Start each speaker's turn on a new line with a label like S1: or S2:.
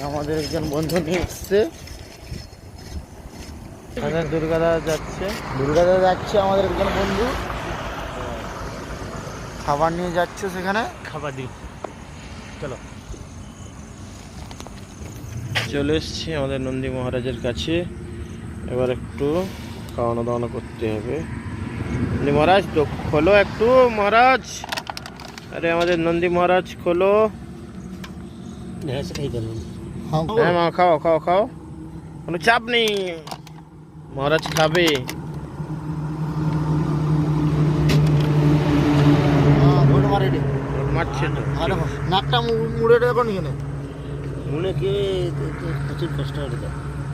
S1: আমাদের একজন বন্ধু নিয়ে এসছে, দুর্গাদা যাচ্ছে আমাদের একজন বন্ধু খাবার নিয়ে যাচ্ছে, সেখানে খাবার দিই। চলো, চলে এসছি আমাদের নন্দী মহারাজের কাছে। এবার একটু খাওয়ানো দাওয়ানো করতে হবে। নন্দী মহারাজ তো খোলো একটু, মহারাজ। আরে আমাদের নন্দী মহারাজ খোলো। হ্যাঁ মা, খাও খাও খাও, কোনো চাপ নেই, মহারাজ খাবে। মারছে তো, নাকটা মুড়ে দেখো নি, মুড়ে কে প্রচুর কষ্ট হয়।